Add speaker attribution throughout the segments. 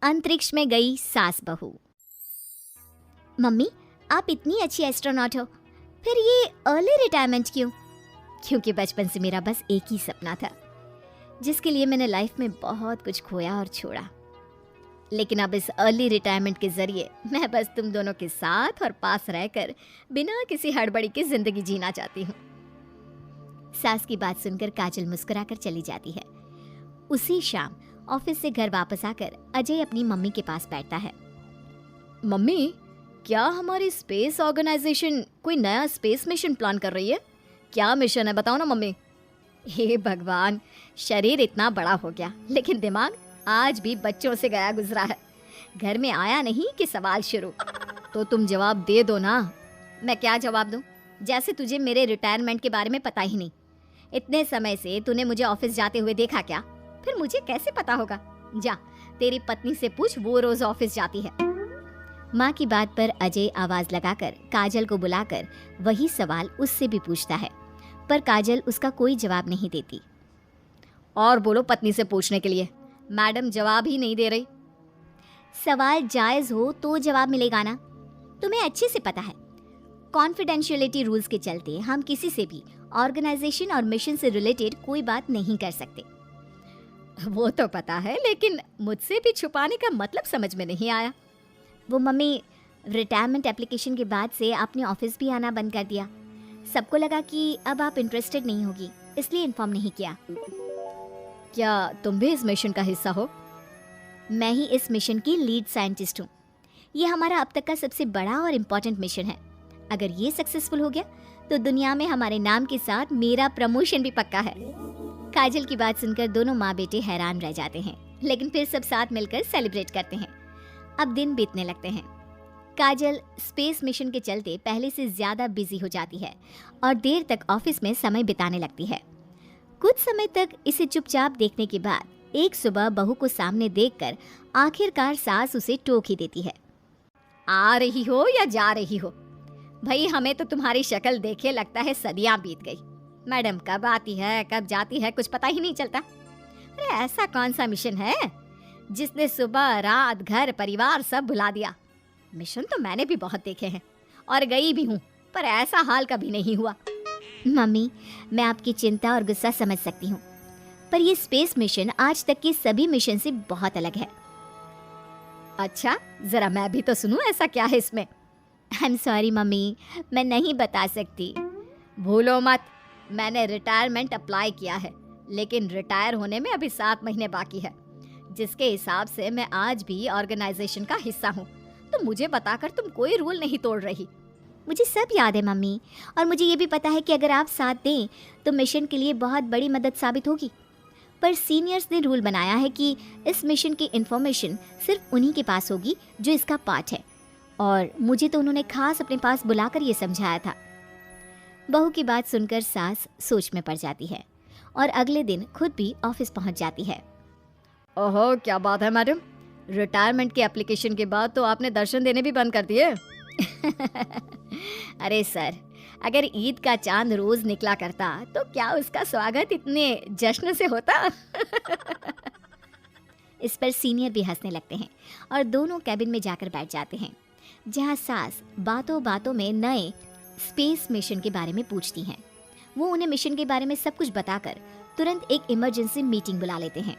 Speaker 1: अंतरिक्ष में गई सास बहू। मम्मी, आप इतनी अच्छी एस्ट्रोनॉट हो, फिर ये अर्ली रिटायरमेंट क्यों? क्योंकि बचपन से मेरा बस एक ही सपना था, जिसके लिए मैंने लाइफ में बहुत कुछ खोया और छोड़ा। लेकिन अब इस अर्ली रिटायरमेंट के जरिए मैं बस तुम दोनों के साथ और पास रहकर बिना किसी हड़बड़ी की जिंदगी जीना चाहती हूँ। सास की बात सुनकर काजल मुस्कुराकर चली जाती है। उसी शाम ऑफिस से घर वापस आकर अजय अपनी मम्मी के पास बैठता है। मम्मी, क्या हमारी स्पेस ऑर्गेनाइजेशन कोई नया स्पेस मिशन प्लान कर रही है? क्या मिशन है, बताओ ना मम्मी। हे भगवान, शरीर इतना बड़ा हो गया लेकिन दिमाग आज भी बच्चों से गया गुजरा है। घर में आया नहीं कि सवाल शुरू। तो तुम जवाब दे दो ना। मैं क्या जवाब दूं? जैसे तुझे मेरे रिटायरमेंट के बारे में पता ही नहीं। इतने समय से तूने मुझे ऑफिस जाते हुए देखा क्या? फिर मुझे कैसे पता होगा? जा, तेरी पत्नी से पूछ, वो रोज ऑफिस जाती है। माँ की बात पर अजय आवाज लगाकर काजल को बुलाकर वही सवाल उससे भी पूछता है, पर काजल उसका कोई जवाब नहीं देती। और बोलो पत्नी से पूछने के लिए, मैडम जवाब ही नहीं दे रही। सवाल जायज हो तो जवाब मिलेगा ना, तुम्हें अच्छे से पता है। कॉन्फिडेंशियलिटी रूल्स के चलते हम किसी से भी ऑर्गेनाइजेशन और मिशन से रिलेटेड कोई बात नहीं कर सकते। वो तो पता है, लेकिन मुझसे भी छुपाने का मतलब समझ में नहीं आया। वो मम्मी, रिटायरमेंट एप्लीकेशन के बाद से आपने ऑफिस भी आना बंद कर दिया। सबको लगा कि अब आप इंटरेस्टेड नहीं होगी, इसलिए इन्फॉर्म नहीं किया। क्या तुम भी इस मिशन का हिस्सा हो? मैं ही इस मिशन की लीड साइंटिस्ट हूँ। ये हमारा अब तक का सबसे बड़ा और इम्पोर्टेंट मिशन है। अगर ये सक्सेसफुल हो गया तो दुनिया में हमारे नाम के साथ मेरा प्रमोशन भी पक्का है। काजल की बात सुनकर दोनों माँ बेटे हैरान रह जाते हैं, लेकिन फिर सब साथ मिलकर सेलिब्रेट करते हैं। अब दिन बीतने लगते हैं। काजल स्पेस मिशन के चलते पहले से ज्यादा बिजी हो जाती है और देर तक ऑफिस में समय बिताने लगती है। कुछ समय तक इसे चुपचाप देखने के बाद एक सुबह बहू को सामने देखकर आखिरकार सास उसे टोक ही देती है। आ रही हो या जा रही हो? भाई, हमें तो तुम्हारी शक्ल देखे लगता है सदियां बीत गई। मैडम कब आती है कब जाती है कुछ पता ही नहीं चलता। अरे ऐसा कौन सा मिशन है जिसने सुबह रात घर परिवार सब भुला दिया? मिशन तो मैंने भी बहुत देखे हैं और गई भी हूँ, पर ऐसा हाल कभी नहीं हुआ। मम्मी, मैं आपकी चिंता और गुस्सा समझ सकती हूँ, पर ये स्पेस मिशन आज तक के सभी मिशन से बहुत अलग है। अच्छा, जरा मैं भी तो सुनूं, ऐसा क्या है इसमें? आई एम सॉरी मम्मी, मैं नहीं बता सकती। भूलो मत, मैंने रिटायरमेंट अप्लाई किया है, लेकिन रिटायर होने में अभी 7 महीने बाकी है, जिसके हिसाब से मैं आज भी ऑर्गेनाइजेशन का हिस्सा हूँ। तो मुझे बताकर तुम कोई रूल नहीं तोड़ रही। मुझे सब याद है मम्मी, और मुझे ये भी पता है कि अगर आप साथ दें तो मिशन के लिए बहुत बड़ी मदद साबित होगी। पर सीनियर्स ने रूल बनाया है कि इस मिशन की इंफॉर्मेशन सिर्फ उन्हीं के पास होगी जो इसका पार्ट है, और मुझे तो उन्होंने खास अपने पास बुलाकर ये समझाया था। बहू की बात सुनकर सास सोच में पड़ जाती है और अगले दिन खुद भी ऑफिस पहुंच जाती है। ओहो, क्या बात है मैडम, रिटायरमेंट के एप्लीकेशन के बाद तो आपने दर्शन देने भी बंद कर दिए। अरे सर, अगर ईद का चांद रोज निकला करता तो क्या उसका स्वागत इतने जश्न से होता? इस पर सीनियर भी हंसने लगते हैं और दोनों कैबिन में जाकर बैठ जाते हैं, जहां सास बातों बातों में नए स्पेस मिशन के बारे में पूछती हैं। वो उन्हें मिशन के बारे में सब कुछ बताकर तुरंत एक इमरजेंसी मीटिंग बुला लेते हैं,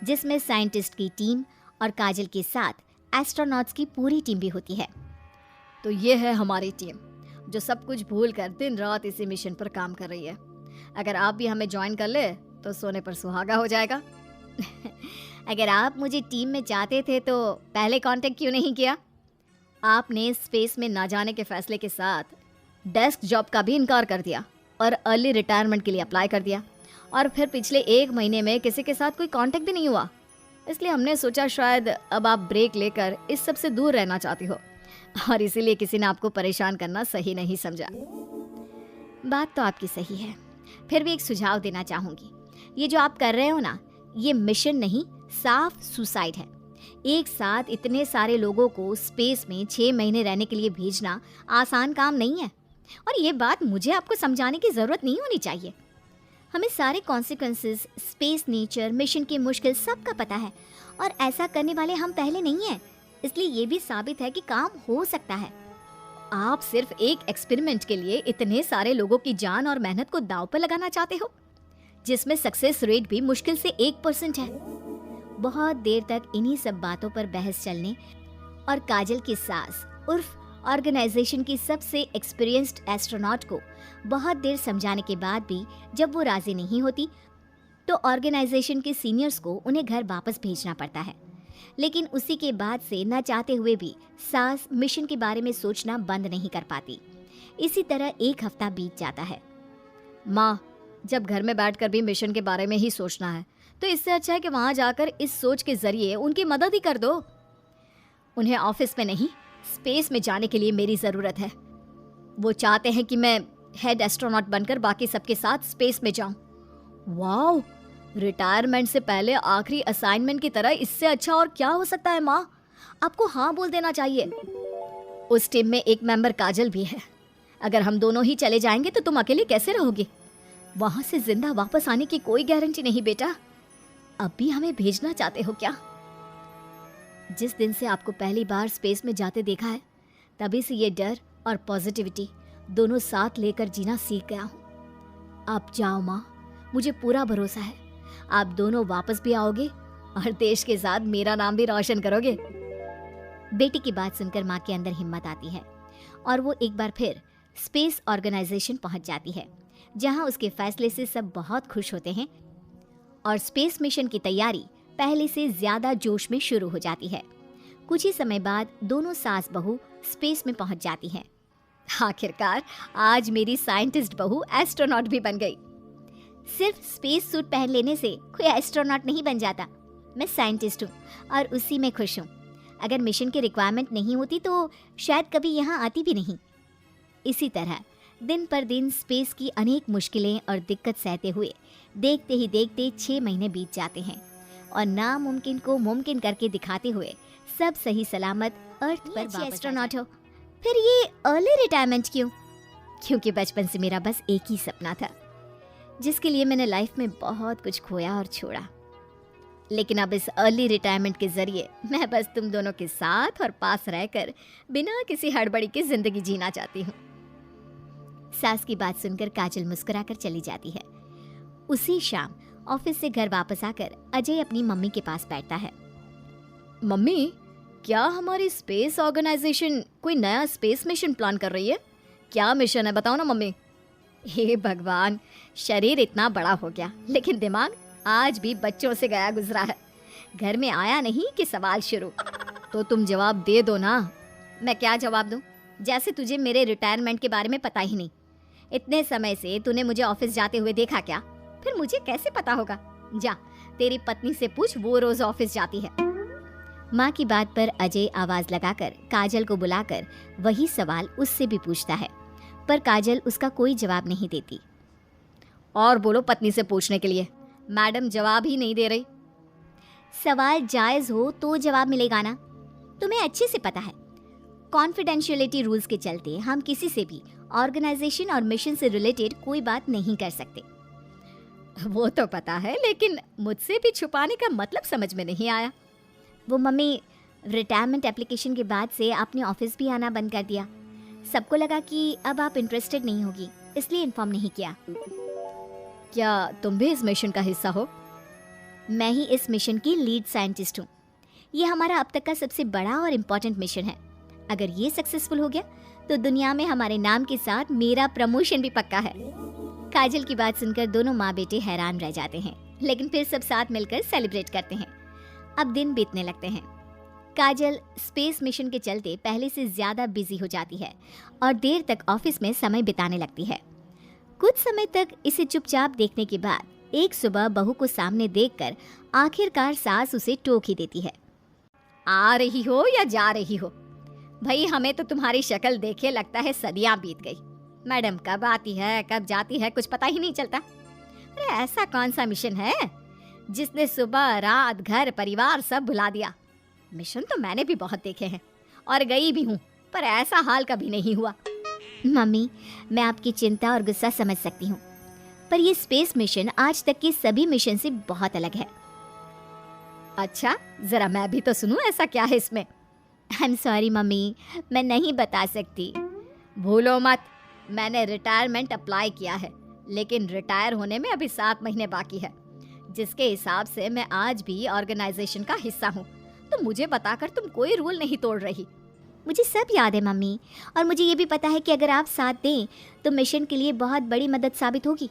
Speaker 1: जिसमें साइंटिस्ट की टीम और काजल के साथ एस्ट्रोनॉट्स की पूरी टीम भी होती है। तो ये है हमारी टीम जो सब कुछ भूल कर दिन रात इसी मिशन पर काम कर रही है। अगर आप भी हमें ज्वाइन कर ले तो सोने पर सुहागा हो जाएगा। अगर आप मुझे टीम में चाहते थे तो पहले कांटेक्ट क्यों नहीं किया? आपने स्पेस में ना जाने के फैसले के साथ डेस्क जॉब का भी इनकार कर दिया और अर्ली रिटायरमेंट के लिए अप्लाई कर दिया, और फिर पिछले 1 महीने में किसी के साथ कोई कांटेक्ट भी नहीं हुआ। इसलिए हमने सोचा शायद अब आप ब्रेक लेकर इस सब से दूर रहना चाहती हो, और इसीलिए किसी ने आपको परेशान करना सही नहीं समझा। बात तो आपकी सही है, फिर भी एक सुझाव देना चाहूंगी। ये जो आप कर रहे हो ना, ये मिशन नहीं, साफ सुसाइड है। एक साथ इतने सारे लोगों को स्पेस में 6 महीने रहने के लिए भेजना आसान काम नहीं है, और ये बात मुझे आपको समझाने की जरूरत नहीं होनी चाहिए। हमें सारे कॉन्सिक्वेंसेस, स्पेस नेचर, मिशन की मुश्किल सबका पता है, और ऐसा करने वाले हम पहले नहीं हैं, इसलिए ये भी साबित है कि काम हो सकता है।
Speaker 2: आप सिर्फ एक एक्सपेरिमेंट के लिए इतने सारे लोगों की जान और मेहनत को दांव पर लगाना चाहते हो, जिसमें सक्सेस रेट भी मुश्किल से 1% है।
Speaker 1: बहुत देर तक इन्हीं सब बातों पर बहस चलने और काजल की सास उर्फ ऑर्गेनाइजेशन की सबसे एक्सपीरियंस्ड एस्ट्रोनॉट को बहुत देर समझाने के बाद भी जब वो राजी नहीं होती, तो ऑर्गेनाइजेशन के सीनियर्स को उन्हें घर वापस भेजना पड़ता है। लेकिन उसी के बाद से न चाहते हुए भी सास मिशन के बारे में सोचना बंद नहीं कर पाती। इसी तरह एक हफ्ता बीत जाता है।
Speaker 2: माँ, जब घर में बैठकर भी मिशन के बारे में ही सोचना है, तो इससे अच्छा है कि वहाँ जाकर इस सोच के जरिए उनकी मदद ही कर दो। उन्हें ऑफिस में नहीं, स्पेस में जाने के लिए मेरी ज़रूरत है। वो चाहते हैं कि मैं हेड एस्ट्रोनॉट बनकर बाकी सबके साथ स्पेस में जाऊं। वाओ, रिटायरमेंट से पहले आखिरी असाइनमेंट की तरह इससे अच्छा और क्या हो सकता है माँ? आपको हाँ बोल देना चाहिए। उस टीम में एक मेंबर काजल भी है। अगर हम दोनों ही चले जाएंगे तो तुम अकेले कैसे रहोगे? वहां से जिंदा वापस आने की कोई गारंटी नहीं बेटा। अब भी हमें भेजना चाहते हो क्या? जिस दिन से आपको पहली बार स्पेस में जाते देखा है, तभी से ये डर और पॉजिटिविटी दोनों साथ लेकर जीना सीख गया हूँ। आप जाओ माँ, मुझे पूरा भरोसा है आप दोनों वापस भी आओगे और देश के साथ मेरा नाम भी रोशन करोगे। बेटी की बात सुनकर माँ के अंदर हिम्मत आती है और वो एक बार फिर स्पेस ऑर्गेनाइजेशन पहुंच जाती है, जहां उसके फैसले से सब बहुत खुश होते हैं और स्पेस मिशन की तैयारी पहले से ज्यादा जोश में शुरू हो जाती है। कुछ ही समय बाद दोनों सास बहू स्पेस में पहुंच जाती हैं। आखिरकार आज मेरी साइंटिस्ट बहू एस्ट्रोनॉट भी बन गई। सिर्फ स्पेस सूट पहन लेने से कोई एस्ट्रोनॉट नहीं बन जाता। मैं साइंटिस्ट हूँ और उसी में खुश हूँ। अगर मिशन की रिक्वायरमेंट नहीं होती तो शायद कभी यहाँ आती भी नहीं। इसी तरह दिन पर दिन स्पेस की अनेक मुश्किलें और दिक्कत सहते हुए देखते ही देखते 6 महीने बीत जाते हैं और नामुमकिन को मुमकिन करके दिखाते हुए सब सही सलामत अर्थ पर वापस एस्ट्रोनॉट हो। फिर ये अर्ली रिटायरमेंट क्यों? क्योंकि बचपन से मेरा बस एक ही सपना था, जिसके लिए मैंने लाइफ में बहुत कुछ खोया और छोड़ा। लेकिन अब इस अर्ली रिटायरमेंट के जरिए मैं बस तुम दोनों के साथ और पास रहकर बिना किसी हड़बड़ी की जिंदगी जीना चाहती हूँ। सास की बात सुनकर काजल मुस्कुराकर चली जाती है। उसी शाम ऑफिस से घर वापस आकर अजय अपनी मम्मी के पास बैठता है। मम्मी, क्या हमारी स्पेस ऑर्गेनाइजेशन कोई नया स्पेस मिशन प्लान कर रही है? क्या मिशन है, बताओ ना मम्मी।
Speaker 1: हे भगवान, शरीर इतना बड़ा हो गया लेकिन दिमाग आज भी बच्चों से गया गुजरा है। घर में आया नहीं कि सवाल शुरू।
Speaker 2: तो तुम जवाब दे दो ना।
Speaker 1: मैं क्या जवाब दूं? जैसे तुझे मेरे रिटायरमेंट के बारे में पता ही नहीं। इतने समय से तूने मुझे ऑफिस जाते हुए देखा क्या? फिर मुझे कैसे पता होगा? जा, तेरी पत्नी से पूछ, वो रोज ऑफिस जाती है। माँ की बात पर अजय आवाज लगाकर काजल को बुलाकर वही सवाल उससे भी पूछता है, पर काजल उसका कोई जवाब नहीं देती।
Speaker 2: और बोलो पत्नी से पूछने के लिए। मैडम जवाब ही नहीं दे रही।
Speaker 1: सवाल जायज हो तो जवाब मिलेगा ना। तुम्हें अच्छे से पता है, कॉन्फिडेंशियलिटी रूल्स के चलते हम किसी से भी ऑर्गेनाइजेशन और मिशन से रिलेटेड कोई बात नहीं कर सकते।
Speaker 2: वो तो पता है, लेकिन मुझसे भी छुपाने का मतलब समझ में नहीं आया।
Speaker 1: वो मम्मी, रिटायरमेंट एप्लीकेशन के बाद से आपने ऑफिस भी आना बंद कर दिया। सबको लगा कि अब आप इंटरेस्टेड नहीं होगी, इसलिए इन्फॉर्म नहीं किया।
Speaker 2: क्या तुम भी इस मिशन का हिस्सा हो?
Speaker 1: मैं ही इस मिशन की लीड साइंटिस्ट हूँ। ये हमारा अब तक का सबसे बड़ा और इम्पोर्टेंट मिशन है। अगर ये सक्सेसफुल हो गया तो दुनिया में हमारे नाम के साथ मेरा प्रमोशन भी पक्का है। काजल की बात सुनकर दोनों माँ बेटे हैरान रह जाते हैं, लेकिन फिर सब साथ मिलकर सेलिब्रेट करते हैं। अब दिन बीतने लगते हैं। काजल स्पेस मिशन के चलते पहले से ज्यादा बिजी हो जाती है और देर तक ऑफिस में समय बिताने लगती है। कुछ समय तक इसे चुपचाप देखने के बाद एक सुबह बहू को सामने देखकर आखिरकार सास उसे टोक ही देती है।
Speaker 2: आ रही हो या जा रही हो? भाई, हमें तो तुम्हारी शक्ल देखे लगता है सदियां बीत गई। मैडम कब आती है कब जाती है कुछ पता ही नहीं चलता। अरे ऐसा कौन सा मिशन है जिसने सुबह रात घर परिवार सब भुला दिया? मिशन तो मैंने भी बहुत देखे हैं और गई भी हूँ, पर ऐसा हाल कभी नहीं हुआ।
Speaker 1: मम्मी, मैं आपकी चिंता और गुस्सा समझ सकती हूँ, पर ये स्पेस मिशन आज तक के सभी मिशन से बहुत अलग है।
Speaker 2: अच्छा, जरा मैं भी तो सुनूं, ऐसा क्या है इसमें?
Speaker 1: आई एम सॉरी मम्मी, मैं नहीं बता सकती।
Speaker 2: भूलो मत, मैंने रिटायरमेंट अप्लाई किया है, लेकिन रिटायर होने में अभी 7 महीने बाकी है, जिसके हिसाब से मैं आज भी ऑर्गेनाइजेशन का हिस्सा हूँ। तो मुझे बताकर तुम कोई रूल नहीं तोड़ रही।
Speaker 1: मुझे सब याद है मम्मी, और मुझे ये भी पता है कि अगर आप साथ दें तो मिशन के लिए बहुत बड़ी मदद साबित होगी।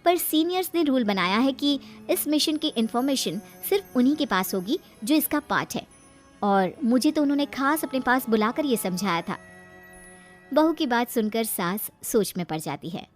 Speaker 1: पर सीनियर्स ने रूल बनाया है कि इस मिशन की इन्फॉर्मेशन सिर्फ उन्हीं के पास होगी जो इसका पार्ट है, और मुझे तो उन्होंने खास अपने पास बुलाकर ये समझाया था। बहू की बात सुनकर सास सोच में पड़ जाती है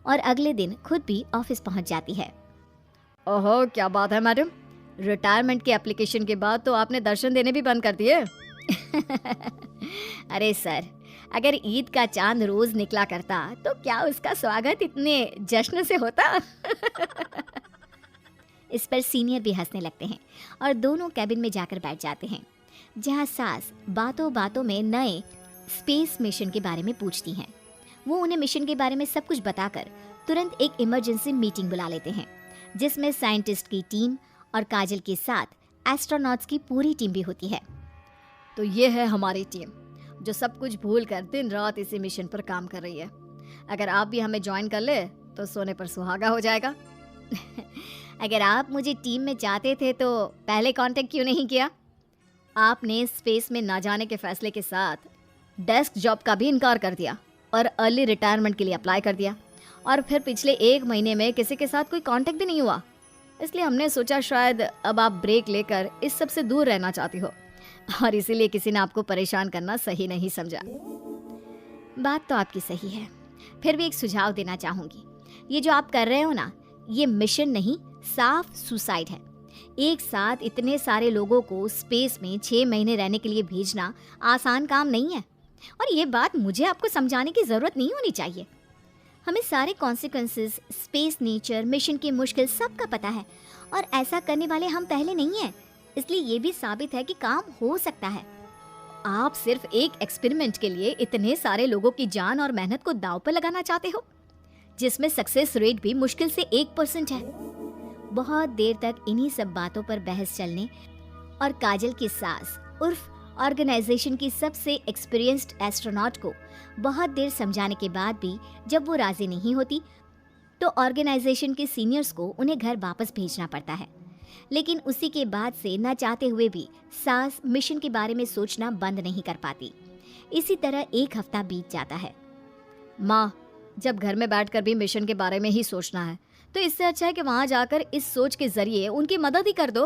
Speaker 1: और अगले दिन खुद भी ऑफिस पहुंच जाती है।
Speaker 2: ओहो, क्या बात है मैडम, रिटायरमेंट के एप्लीकेशन के बाद तो आपने दर्शन देने भी बंद कर दिए।
Speaker 1: अरे सर, अगर ईद का चांद रोज निकला करता तो क्या उसका स्वागत इतने जश्न से होता? इस पर सीनियर भी हंसने लगते हैं और दोनों कैबिन में जाकर बैठ जाते हैं, जहां सास बातों बातों में नए स्पेस मिशन के बारे में पूछती हैं। वो उन्हें मिशन के बारे में सब कुछ बताकर तुरंत एक इमरजेंसी मीटिंग बुला लेते हैं, जिसमें साइंटिस्ट की टीम और काजल के साथ एस्ट्रोनॉट्स की पूरी टीम भी होती है।
Speaker 2: तो ये है हमारी टीम, जो सब कुछ भूल कर दिन रात इसी मिशन पर काम कर रही है। अगर आप भी हमें ज्वाइन कर ले तो सोने पर सुहागा हो जाएगा।
Speaker 1: अगर आप मुझे टीम में चाहते थे तो पहले कांटेक्ट क्यों नहीं किया?
Speaker 2: आपने स्पेस में ना जाने के फैसले के साथ डेस्क जॉब का भी इनकार कर दिया और अर्ली रिटायरमेंट के लिए अप्लाई कर दिया, और फिर पिछले 1 महीने में किसी के साथ कोई कांटेक्ट भी नहीं हुआ। इसलिए हमने सोचा शायद अब आप ब्रेक लेकर इस सब से दूर रहना चाहती हो, और इसीलिए किसी ने आपको परेशान करना सही नहीं समझा।
Speaker 1: बात तो आपकी सही है, फिर भी एक सुझाव देना चाहूंगी। ये जो आप कर रहे हो ना, ये मिशन नहीं, साफ सुसाइड है। एक साथ इतने सारे लोगों को स्पेस में 6 महीने रहने के लिए भेजना आसान काम नहीं है, और ये बात मुझे आपको समझाने की जरूरत नहीं होनी चाहिए। हमें सारे कॉन्सिक्वेंसेस, स्पेस नेचर, मिशन की मुश्किल सबका पता है, और ऐसा करने वाले हम पहले नहीं हैं। इसलिए ये भी साबित है कि काम हो सकता है।
Speaker 2: आप सिर्फ एक एक्सपेरिमेंट के लिए इतने सारे लोगों की जान और मेहनत को दांव पर लगाना चाहते हो, जिसमें सक्सेस रेट भी मुश्किल से 1% है।
Speaker 1: बहुत देर तक इन्हीं सब बातों पर बहस चलने और काजल की सास उर्फ ऑर्गेनाइजेशन की सबसे एक्सपीरियंस्ड एस्ट्रोनॉट को बहुत देर समझाने के बाद भी जब वो राजी नहीं होती, तो ऑर्गेनाइजेशन के सीनियर्स को उन्हें घर वापस भेजना पड़ता है। लेकिन उसी के बाद से न चाहते हुए भी सास मिशन के बारे में सोचना बंद नहीं कर पाती। इसी तरह 1 हफ्ता बीत जाता है।
Speaker 2: माँ, जब घर में बैठकर भी मिशन के बारे में ही सोचना है, तो इससे अच्छा है कि वहाँ जाकर इस सोच के जरिए उनकी मदद ही कर दो।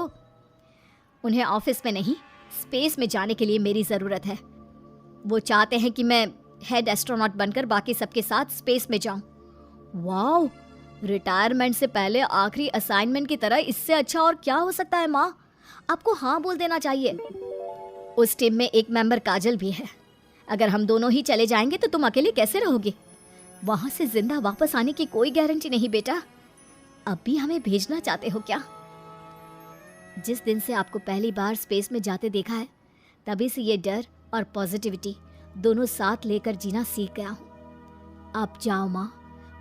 Speaker 2: उन्हें ऑफिस में नहीं, स्पेस में जाने के लिए मेरी ज़रूरत है। वो चाहते हैं कि मैं हेड एस्ट्रोनॉट बनकर बाकी सबके साथ स्पेस में जाऊं। वाओ, रिटायरमेंट से पहले आखिरी असाइनमेंट की तरह इससे अच्छा और क्या हो सकता है माँ? आपको हाँ बोल देना चाहिए। उस टीम में एक मेंबर काजल भी है। अगर हम दोनों ही चले जाएंगे तो तुम अकेले कैसे रहोगे? वहां से जिंदा वापस आने की कोई गारंटी नहीं बेटा। अब भी हमें भेजना चाहते हो क्या? जिस दिन से आपको पहली बार स्पेस में जाते देखा है, तभी से ये डर और पॉजिटिविटी दोनों साथ लेकर जीना सीख गया हूँ। आप जाओ माँ,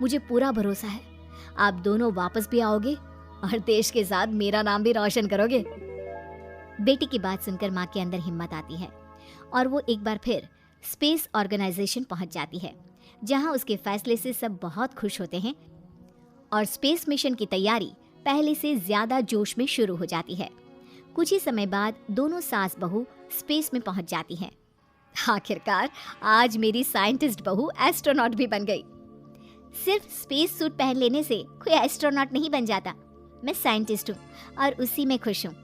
Speaker 2: मुझे पूरा भरोसा है आप दोनों वापस भी आओगे और देश के साथ मेरा नाम भी रोशन करोगे।
Speaker 1: बेटी की बात सुनकर माँ के अंदर हिम्मत आती है और वो एक बार फिर स्पेस ऑर्गेनाइजेशन पहुंच जाती है, जहां उसके फैसले से सब बहुत खुश होते हैं और स्पेस मिशन की तैयारी पहले से ज्यादा जोश में शुरू हो जाती है। कुछ ही समय बाद दोनों सास बहू स्पेस में पहुंच जाती हैं।
Speaker 2: आखिरकार आज मेरी साइंटिस्ट बहू एस्ट्रोनॉट भी बन गई।
Speaker 1: सिर्फ स्पेस सूट पहन लेने से कोई एस्ट्रोनॉट नहीं बन जाता। मैं साइंटिस्ट हूँ और उसी में खुश हूँ।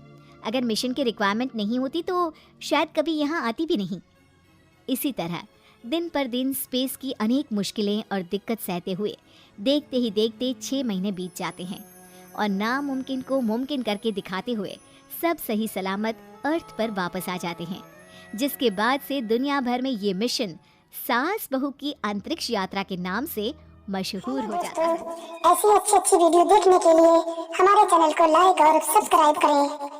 Speaker 1: अगर मिशन की रिक्वायरमेंट नहीं होती तो शायद कभी यहाँ आती भी नहीं। इसी तरह दिन पर दिन स्पेस की अनेक मुश्किलें और दिक्कत सहते हुए देखते ही देखते 6 महीने बीत जाते हैं और नामुमकिन को मुमकिन करके दिखाते हुए सब सही सलामत अर्थ पर वापस आ जाते हैं, जिसके बाद से दुनिया भर में ये मिशन सास बहू की अंतरिक्ष यात्रा के नाम से मशहूर हो जाता है।
Speaker 3: ऐसी अच्छी वीडियो देखने के लिए हमारे चैनल को लाइक और सब्सक्राइब करें।